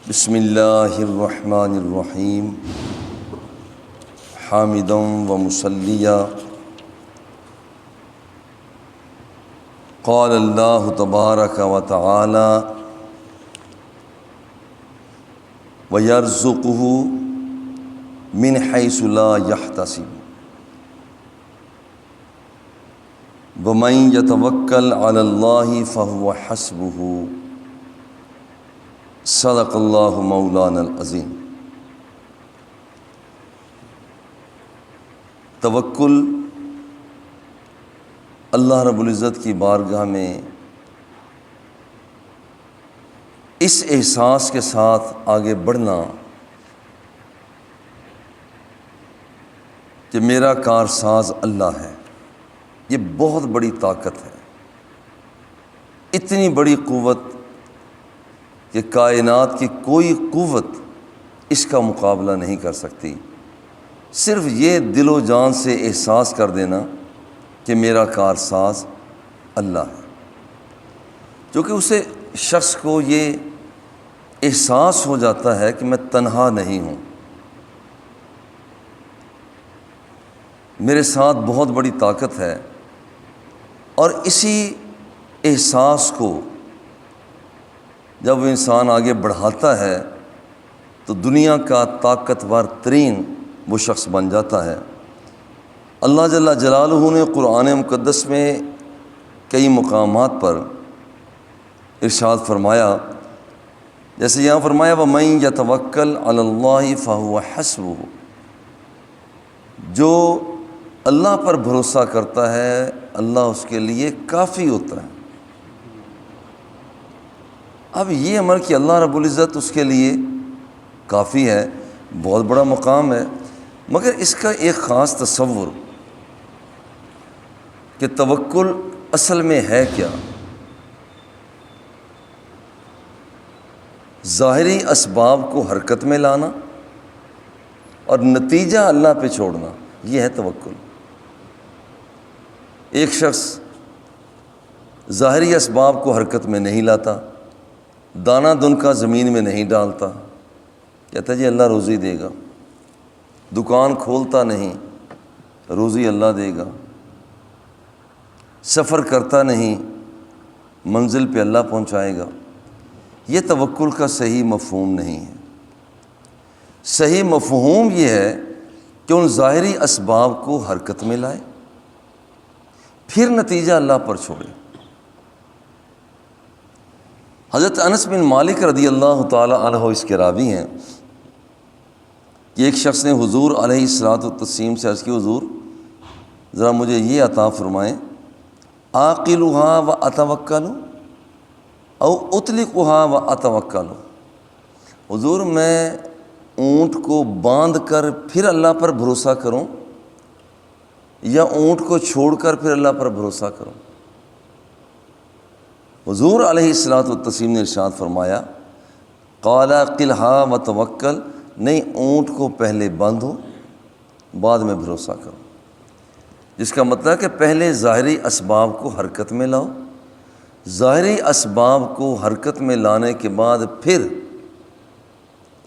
بسم اللہ الرحمن الرحیم حامدا و مصلیا قال اللہ تبارک و تعالی وَيَرْزُقُهُ مِنْ حَيْثُ لَا يَحْتَسِبُ وَمَنْ يَتَوَكَّلْ عَلَى اللَّهِ فَهُوَ حَسْبُهُ صدق اللہ مولانا العظیم۔ توکل اللہ رب العزت کی بارگاہ میں اس احساس کے ساتھ آگے بڑھنا کہ میرا کارساز اللہ ہے، یہ بہت بڑی طاقت ہے، اتنی بڑی قوت کہ کائنات کی کوئی قوت اس کا مقابلہ نہیں کر سکتی۔ صرف یہ دل و جان سے احساس کر دینا کہ میرا کارساز اللہ ہے، کیونکہ اسے شخص کو یہ احساس ہو جاتا ہے کہ میں تنہا نہیں ہوں، میرے ساتھ بہت بڑی طاقت ہے، اور اسی احساس کو جب انسان آگے بڑھاتا ہے تو دنیا کا طاقتور ترین وہ شخص بن جاتا ہے۔ اللہ جل جلالہ نے قرآن مقدس میں کئی مقامات پر ارشاد فرمایا، جیسے یہاں فرمایا وَمَن يَتَوَكَّلْ عَلَى اللَّهِ فَهُوَ حَسْبُهُ، جو اللہ پر بھروسہ کرتا ہے اللہ اس کے لیے کافی ہوتا ہے۔ اب یہ عمل کہ اللہ رب العزت اس کے لیے کافی ہے، بہت بڑا مقام ہے، مگر اس کا ایک خاص تصور کہ توکل اصل میں ہے کیا۔ ظاہری اسباب کو حرکت میں لانا اور نتیجہ اللہ پہ چھوڑنا، یہ ہے توکل۔ ایک شخص ظاہری اسباب کو حرکت میں نہیں لاتا، دانہ دن کا زمین میں نہیں ڈالتا، کہتا ہے جی اللہ روزی دے گا، دکان کھولتا نہیں، روزی اللہ دے گا، سفر کرتا نہیں، منزل پہ اللہ پہنچائے گا، یہ توکل کا صحیح مفہوم نہیں ہے۔ صحیح مفہوم یہ ہے کہ ان ظاہری اسباب کو حرکت میں لائے، پھر نتیجہ اللہ پر چھوڑے۔ حضرت انس بن مالک رضی اللہ تعالی عنہ اس کے راوی ہیں کہ ایک شخص نے حضور علیہ الصلوۃ والتسلیم سے عرض کی، حضور ذرا مجھے یہ عطا فرمائیں، آقلھا و اتوکل او اطلقھا و اتوکل، حضور میں اونٹ کو باندھ کر پھر اللہ پر بھروسہ کروں یا اونٹ کو چھوڑ کر پھر اللہ پر بھروسہ کروں؟ حضور علیہ الصلوۃ والتسلیم نے ارشاد فرمایا، قال اقلھا وتوکل، نہیں، اونٹ کو پہلے باندھو بعد میں بھروسہ کرو، جس کا مطلب ہے کہ پہلے ظاہری اسباب کو حرکت میں لاؤ، ظاہری اسباب کو حرکت میں لانے کے بعد پھر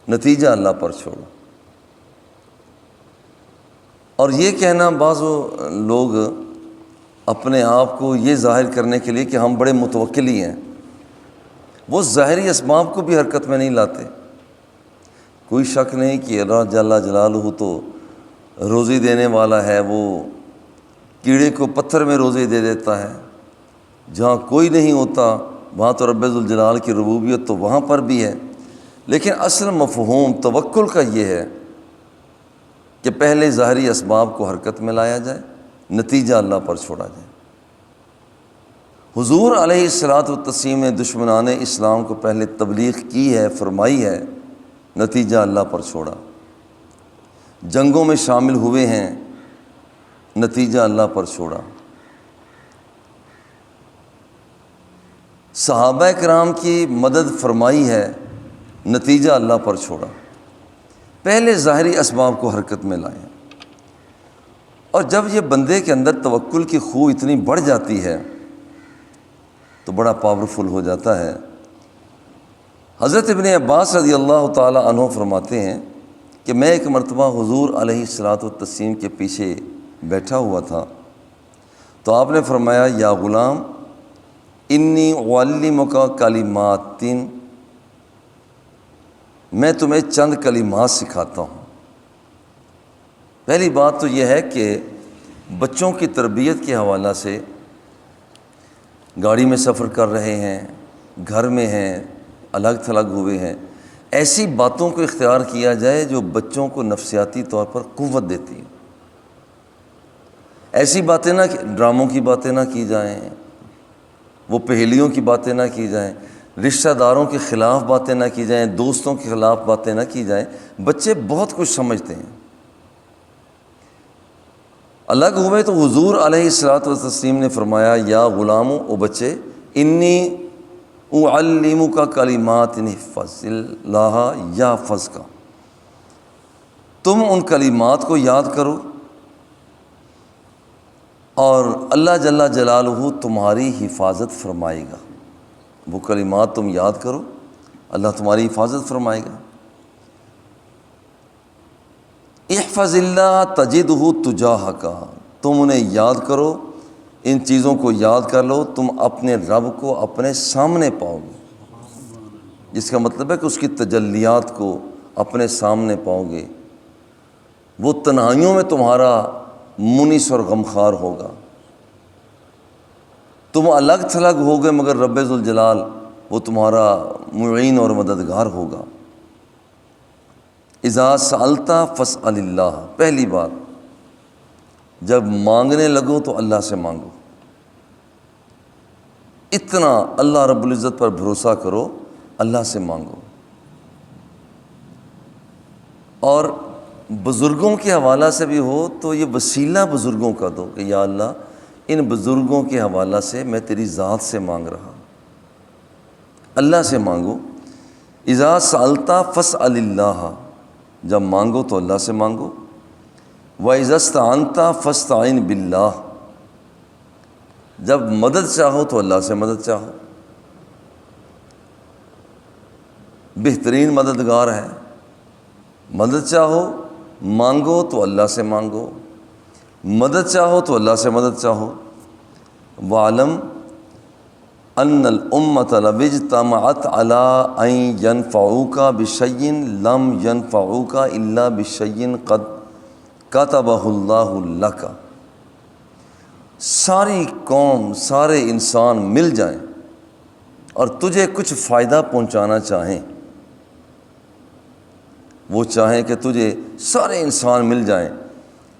نتیجہ اللہ پر چھوڑو۔ اور یہ کہنا، بعض لوگ اپنے آپ کو یہ ظاہر کرنے کے لیے کہ ہم بڑے متوکلی ہیں، وہ ظاہری اسباب کو بھی حرکت میں نہیں لاتے۔ کوئی شک نہیں کہ اللہ جل جلالہ تو روزی دینے والا ہے، وہ کیڑے کو پتھر میں روزی دے دیتا ہے، جہاں کوئی نہیں ہوتا وہاں تو رب ذوالجلال کی ربوبیت تو وہاں پر بھی ہے، لیکن اصل مفہوم توکل کا یہ ہے کہ پہلے ظاہری اسباب کو حرکت میں لایا جائے، نتیجہ اللہ پر چھوڑا جائے۔ حضور علیہ الصلوۃ والتسلیم نے دشمنان اسلام کو پہلے تبلیغ کی ہے، فرمائی ہے، نتیجہ اللہ پر چھوڑا۔ جنگوں میں شامل ہوئے ہیں، نتیجہ اللہ پر چھوڑا۔ صحابہ کرام کی مدد فرمائی ہے، نتیجہ اللہ پر چھوڑا۔ پہلے ظاہری اسباب کو حرکت میں لائیں، اور جب یہ بندے کے اندر توکل کی خو اتنی بڑھ جاتی ہے تو بڑا پاورفل ہو جاتا ہے۔ حضرت ابن عباس رضی اللہ تعالی عنہ فرماتے ہیں کہ میں ایک مرتبہ حضور علیہ الصلاۃ والتسلیم کے پیچھے بیٹھا ہوا تھا، تو آپ نے فرمایا یا غلام انی اعلمک کلمات، میں تمہیں چند کلمات سکھاتا ہوں۔ پہلی بات تو یہ ہے کہ بچوں کی تربیت کے حوالہ سے گاڑی میں سفر کر رہے ہیں، گھر میں ہیں، الگ تھلگ ہوئے ہیں، ایسی باتوں کو اختیار کیا جائے جو بچوں کو نفسیاتی طور پر قوت دیتی ہیں۔ ایسی باتیں نہ، ڈراموں کی باتیں نہ کی جائیں، وہ پہیلیوں کی باتیں نہ کی جائیں، رشتہ داروں کے خلاف باتیں نہ کی جائیں، دوستوں کے خلاف باتیں نہ کی جائیں۔ بچے بہت کچھ سمجھتے ہیں۔ الگ ہوئے تو حضور علیہ الصلاۃ والتسلیم نے فرمایا یا غلامو، او بچے، انی اعلمک کلمات احفظ اللہ یحفظک، تم ان کلمات کو یاد کرو اور اللہ جل جلالہ تمہاری حفاظت فرمائے گا۔ وہ کلمات تم یاد کرو، اللہ تمہاری حفاظت فرمائے گا۔ احفظ اللہ تجدہ تجاہک، تم انہیں یاد کرو، ان چیزوں کو یاد کر لو، تم اپنے رب کو اپنے سامنے پاؤ گے، جس کا مطلب ہے کہ اس کی تجلیات کو اپنے سامنے پاؤ گے۔ وہ تنہائیوں میں تمہارا منیس اور غمخوار ہوگا۔ تم الگ تھلگ ہوگے مگر رب ذوالجلال وہ تمہارا معین اور مددگار ہوگا۔ اذا سألت فاسأل اللہ، پہلی بات جب مانگنے لگو تو اللہ سے مانگو، اتنا اللہ رب العزت پر بھروسہ کرو، اللہ سے مانگو۔ اور بزرگوں کے حوالہ سے بھی ہو تو یہ وسیلہ بزرگوں کا دو کہ یا اللہ ان بزرگوں کے حوالہ سے میں تیری ذات سے مانگ رہا، اللہ سے مانگو۔ اذا سألت فاسأل اللہ، جب مانگو تو اللہ سے مانگو۔ وَإِذَا اسْتَعَنْتَ فَاسْتَعِنْ بِاللَّهِ، جب مدد چاہو تو اللہ سے مدد چاہو، بہترین مددگار ہے۔ مدد چاہو مانگو تو اللہ سے مانگو، مدد چاہو تو اللہ سے مدد چاہو۔ وَعْلَمْ أَنَّ الْأُمَّةَ لَوِ اجْتَمَعَتْ عَلَىٰ أَن يَنْفَعُوكَ بِشَيْءٍ لَمْ يَنْفَعُوكَ إِلَّا بِشَيْءٍ قَدْ كَتَبَهُ اللَّهُ لَكَ، ساری قوم، سارے انسان مل جائیں اور تجھے کچھ فائدہ پہنچانا چاہیں، وہ چاہیں کہ تجھے سارے انسان مل جائیں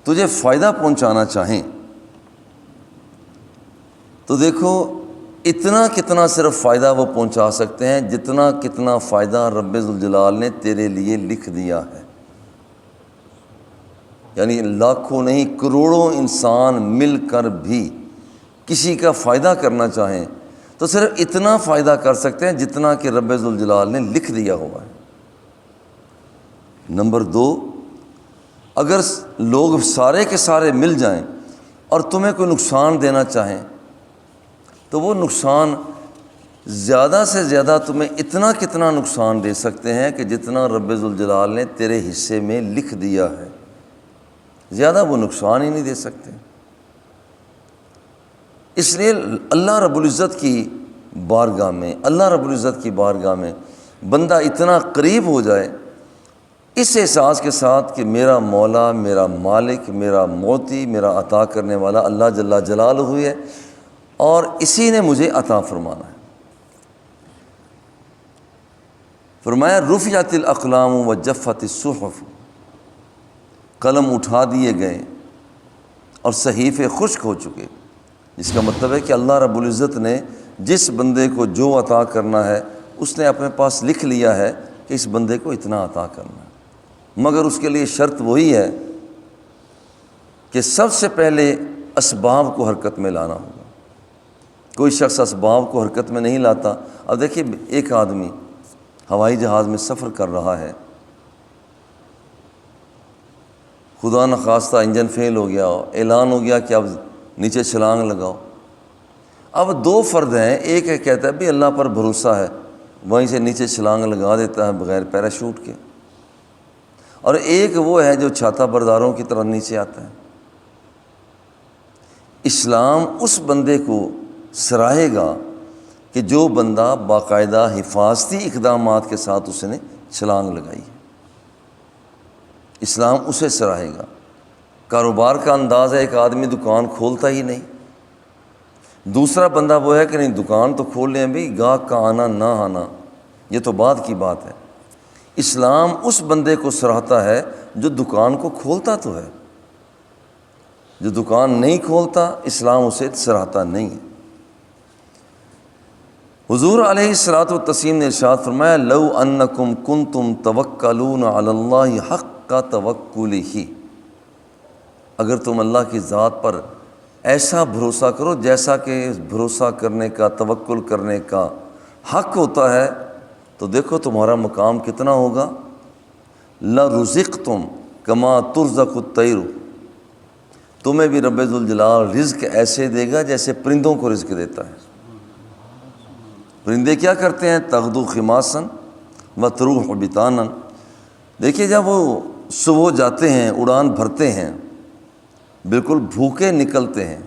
تجھے فائدہ پہنچانا چاہیں، تو دیکھو اتنا کتنا صرف فائدہ وہ پہنچا سکتے ہیں جتنا کتنا فائدہ رب ذوالجلال نے تیرے لیے لکھ دیا ہے۔ یعنی لاکھوں نہیں کروڑوں انسان مل کر بھی کسی کا فائدہ کرنا چاہیں تو صرف اتنا فائدہ کر سکتے ہیں جتنا کہ رب ذوالجلال نے لکھ دیا ہوا ہے۔ نمبر 2، اگر لوگ سارے کے سارے مل جائیں اور تمہیں کوئی نقصان دینا چاہیں تو وہ نقصان زیادہ سے زیادہ تمہیں اتنا کتنا نقصان دے سکتے ہیں کہ جتنا رب ذوالجلال نے تیرے حصے میں لکھ دیا ہے، زیادہ وہ نقصان ہی نہیں دے سکتے۔ اس لیے اللہ رب العزت کی بارگاہ میں، اللہ رب العزت کی بارگاہ میں بندہ اتنا قریب ہو جائے اس احساس کے ساتھ کہ میرا مولا، میرا مالک، میرا موتی، میرا عطا کرنے والا اللہ جل جلالہ ہے اور اسی نے مجھے عطا فرمانا ہے۔ فرمایا رفعت الاقلام وجفت الصحف، قلم اٹھا دیے گئے اور صحیفے خشک ہو چکے، جس کا مطلب ہے کہ اللہ رب العزت نے جس بندے کو جو عطا کرنا ہے اس نے اپنے پاس لکھ لیا ہے کہ اس بندے کو اتنا عطا کرنا ہے، مگر اس کے لیے شرط وہی ہے کہ سب سے پہلے اسباب کو حرکت میں لانا ہوگا۔ کوئی شخص اسباب کو حرکت میں نہیں لاتا۔ اب دیکھیے ایک آدمی ہوائی جہاز میں سفر کر رہا ہے، خدا نخواستہ انجن فیل ہو گیا، اعلان ہو گیا کہ اب نیچے چھلانگ لگاؤ۔ اب 2 فرد ہیں، ایک ہے کہتا ہے بھی اللہ پر بھروسہ ہے، وہیں سے نیچے چھلانگ لگا دیتا ہے بغیر پیراشوٹ کے، اور ایک وہ ہے جو چھاتا برداروں کی طرح نیچے آتا ہے۔ اسلام اس بندے کو سراہے گا کہ جو بندہ باقاعدہ حفاظتی اقدامات کے ساتھ اس نے چھلانگ لگائی ہے، اسلام اسے سراہے گا۔ کاروبار کا انداز ہے، ایک آدمی دکان کھولتا ہی نہیں، دوسرا بندہ وہ ہے کہ نہیں دکان تو کھول لیں بھائی، گاہک کا آنا نہ آنا یہ تو بعد کی بات ہے۔ اسلام اس بندے کو سراہتا ہے جو دکان کو کھولتا تو ہے، جو دکان نہیں کھولتا اسلام اسے سراہتا نہیں ہے۔ حضور علیہ الصلوۃ والتسلیم نے ارشاد فرمایا، لو انکم کنتم توکلون علی اللہ حق توکلہ، اگر تم اللہ کی ذات پر ایسا بھروسہ کرو جیسا کہ بھروسہ کرنے کا، توکل کرنے کا حق ہوتا ہے، تو دیکھو تمہارا مقام کتنا ہوگا۔ لرزقتم کما ترزق الطیر، تمہیں بھی رب ذوالجلال رزق ایسے دے گا جیسے پرندوں کو رزق دیتا ہے۔ پرندے کیا کرتے ہیں؟ تغدو خماسا وتروح بطانا، دیکھیے جب وہ صبح جاتے ہیں، اڑان بھرتے ہیں، بالکل بھوکے نکلتے ہیں،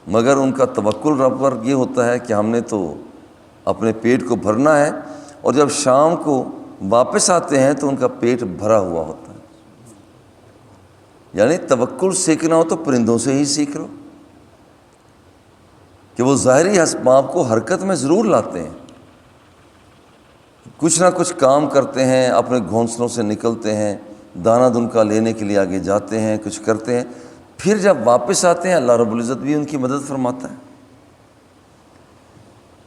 مگر ان کا توکل رب پر یہ ہوتا ہے کہ ہم نے تو اپنے پیٹ کو بھرنا ہے، اور جب شام کو واپس آتے ہیں تو ان کا پیٹ بھرا ہوا ہوتا ہے۔ یعنی توکل سیکھنا ہو تو پرندوں سے ہی سیکھ لو کہ وہ ظاہری اسباب کو حرکت میں ضرور لاتے ہیں، کچھ نہ کچھ کام کرتے ہیں، اپنے گھونسلوں سے نکلتے ہیں، دانہ دنکا لینے کے لیے آگے جاتے ہیں، کچھ کرتے ہیں، پھر جب واپس آتے ہیں اللہ رب العزت بھی ان کی مدد فرماتا ہے۔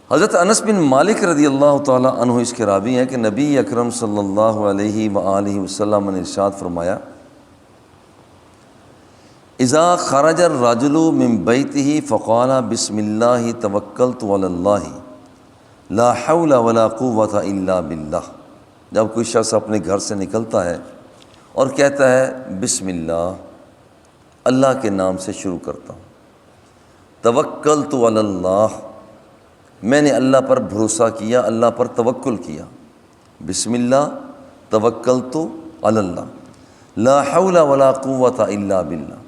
حضرت انس بن مالک رضی اللہ تعالی عنہ اس کے راوی ہیں کہ نبی اکرم صلی اللہ علیہ وآلہ وسلم نے ارشاد فرمایا، اذا خرج الرجل من بیتہ فقال بسم اللہ توکلت علی اللہ لا حول ولا قوۃ الا باللہ، جب کوئی شخص اپنے گھر سے نکلتا ہے اور کہتا ہے بسم اللہ، اللہ کے نام سے شروع کرتا ہوں، توکلت علی اللہ، میں نے اللہ پر بھروسہ کیا، اللہ پر توکل کیا، بسم اللہ توکلت علی اللہ لا حول ولا قوۃ الا باللہ۔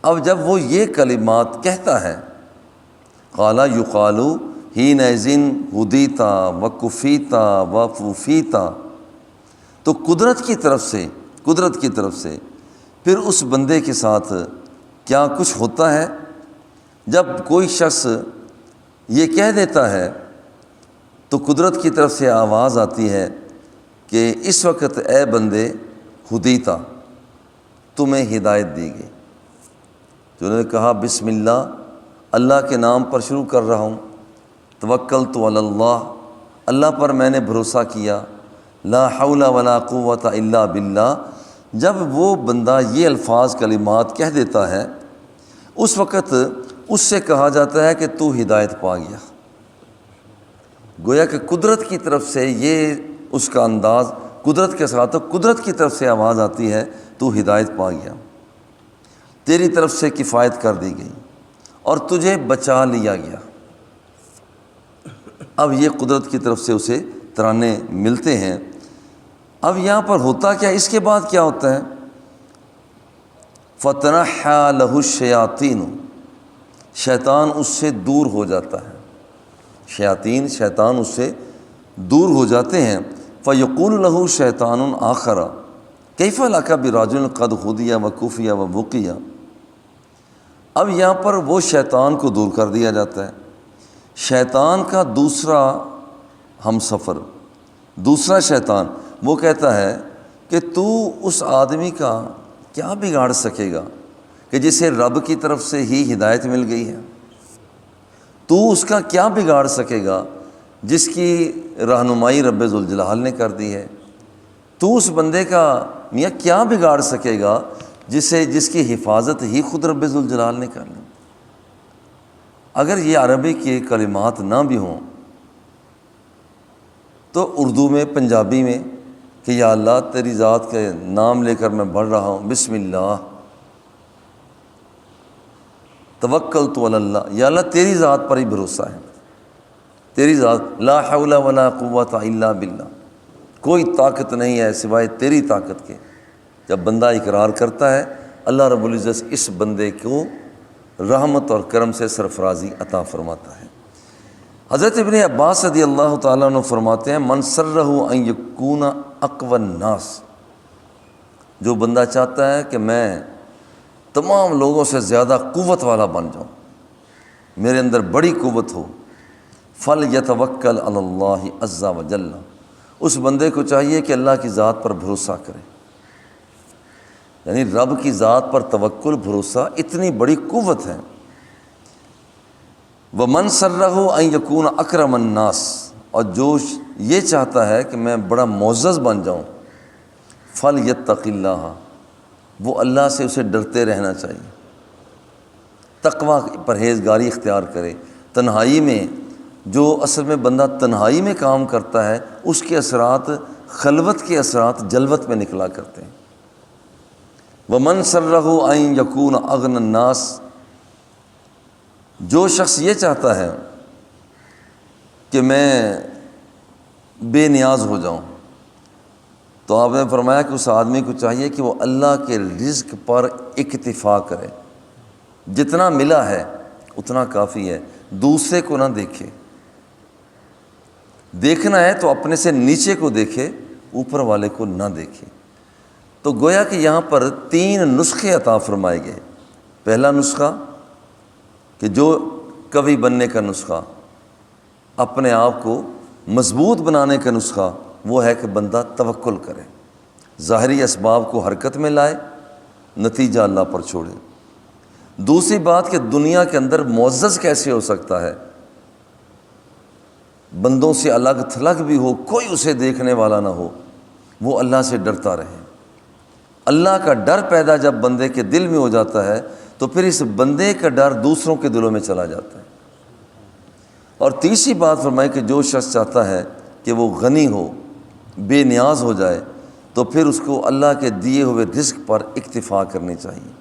اب جب وہ یہ کلمات کہتا ہے، قال یقال حینئذ ہدیت وکفیت ووفیت، تو قدرت کی طرف سے پھر اس بندے کے ساتھ کیا کچھ ہوتا ہے۔ جب کوئی شخص یہ کہہ دیتا ہے تو قدرت کی طرف سے آواز آتی ہے کہ اس وقت اے بندے ہدیتا، تمہیں ہدایت دی گئی۔ جو انہوں نے کہا بسم اللہ، اللہ کے نام پر شروع کر رہا ہوں، توکلت علی اللہ، اللہ پر میں نے بھروسہ کیا، لا حول ولا قوۃ الا باللہ، جب وہ بندہ یہ الفاظ کلمات کہہ دیتا ہے اس وقت اس سے کہا جاتا ہے کہ تو ہدایت پا گیا۔ گویا کہ قدرت کی طرف سے یہ اس کا انداز، قدرت کے ساتھ تو قدرت کی طرف سے آواز آتی ہے تو ہدایت پا گیا، تیری طرف سے کفایت کر دی گئی اور تجھے بچا لیا گیا۔ اب یہ قدرت کی طرف سے اسے ترانے ملتے ہیں۔ اب یہاں پر ہوتا کیا، اس کے بعد کیا ہوتا ہے؟ فَتَنَحَّى لَهُ الشَّيَاطِينُ، شیطان اس سے دور ہو جاتا ہے، شیطان اس سے دور ہو جاتے ہیں۔ فَيَقُولُ لَهُ شَيْطَانٌ آخَرَ كَيْفَ لَكَ بِرَجُلٍ قَدْ هُدِيَ وَكُفِيَ وَوُقِيَ، اب یہاں پر وہ شیطان کو دور کر دیا جاتا ہے۔ شیطان کا دوسرا ہم سفر، دوسرا شیطان، وہ کہتا ہے کہ تو اس آدمی کا کیا بگاڑ سکے گا کہ جسے رب کی طرف سے ہی ہدایت مل گئی ہے، تو اس کا کیا بگاڑ سکے گا جس کی رہنمائی رب ذوالجلال نے کر دی ہے، تو اس بندے کا میاں کیا بگاڑ سکے گا جس کی حفاظت ہی خود رب ذوالجلال نے کر لی۔ اگر یہ عربی کے کلمات نہ بھی ہوں تو اردو میں، پنجابی میں کہ یا اللہ تیری ذات کے نام لے کر میں بڑھ رہا ہوں، بسم اللہ توکلت علی اللہ، یا اللہ تیری ذات پر ہی بھروسہ ہے، تیری ذات، لا حول ولا قوت الا باللہ، کوئی طاقت نہیں ہے سوائے تیری طاقت کے۔ جب بندہ اقرار کرتا ہے، اللہ رب العزت اس بندے کو رحمت اور کرم سے سرفرازی عطا فرماتا ہے۔ حضرت ابن عباس رضی اللہ تعالیٰ عنہ فرماتے ہیں، من سرہ ان یکون اقوی الناس، جو بندہ چاہتا ہے کہ میں تمام لوگوں سے زیادہ قوت والا بن جاؤں، میرے اندر بڑی قوت ہو، فَلْيَتَوَكَّلْ عَلَى اللَّهِ عَزَّ وَجَلَّ، اس بندے کو چاہیے کہ اللہ کی ذات پر بھروسہ کرے، یعنی رب کی ذات پر توکل، بھروسہ اتنی بڑی قوت ہے۔ وَمَنْ سَرَّهُ أَن يَكُونَ أَكْرَمَ النَّاسِ، اور جو یہ چاہتا ہے کہ میں بڑا معزز بن جاؤں، فَلْيَتَّقِ اللَّهَ، وہ اللہ سے اسے ڈرتے رہنا چاہیے، تقویٰ پرہیزگاری اختیار کرے۔ تنہائی میں جو اصل میں بندہ تنہائی میں کام کرتا ہے، اس کے اثرات، خلوت کے اثرات جلوت میں نکلا کرتے ہیں۔ وَمَنْ سَرَّهُ أَن يَكُونَ أَغْنَى النَّاسِ، جو شخص یہ چاہتا ہے کہ میں بے نیاز ہو جاؤں، تو آپ نے فرمایا کہ اس آدمی کو چاہیے کہ وہ اللہ کے رزق پر اکتفا کرے، جتنا ملا ہے اتنا کافی ہے، دوسرے کو نہ دیکھے۔ دیکھنا ہے تو اپنے سے نیچے کو دیکھے، اوپر والے کو نہ دیکھے۔ تو گویا کہ یہاں پر 3 نسخے عطا فرمائے گئے۔ پہلا نسخہ کہ جو قوی بننے کا نسخہ، اپنے آپ کو مضبوط بنانے کا نسخہ، وہ ہے کہ بندہ توکل کرے، ظاہری اسباب کو حرکت میں لائے، نتیجہ اللہ پر چھوڑے۔ دوسری بات کہ دنیا کے اندر معزز کیسے ہو سکتا ہے، بندوں سے الگ تھلگ بھی ہو، کوئی اسے دیکھنے والا نہ ہو، وہ اللہ سے ڈرتا رہے۔ اللہ کا ڈر پیدا جب بندے کے دل میں ہو جاتا ہے تو پھر اس بندے کا ڈر دوسروں کے دلوں میں چلا جاتا ہے۔ اور تیسری بات فرمائی کہ جو شخص چاہتا ہے کہ وہ غنی ہو، بے نیاز ہو جائے، تو پھر اس کو اللہ کے دیے ہوئے رزق پر اکتفا کرنی چاہیے،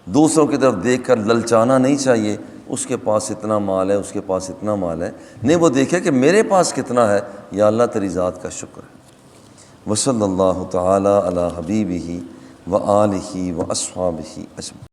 دوسروں کی طرف دیکھ کر للچانا نہیں چاہیے، اس کے پاس اتنا مال ہے، اس کے پاس اتنا مال ہے، نہیں، وہ دیکھے کہ میرے پاس کتنا ہے، یا اللہ تیری ذات کا شکر ہے۔ وصلی اللہ تعالی علی حبیبہ و آلہ و اصحابہ اجمعین۔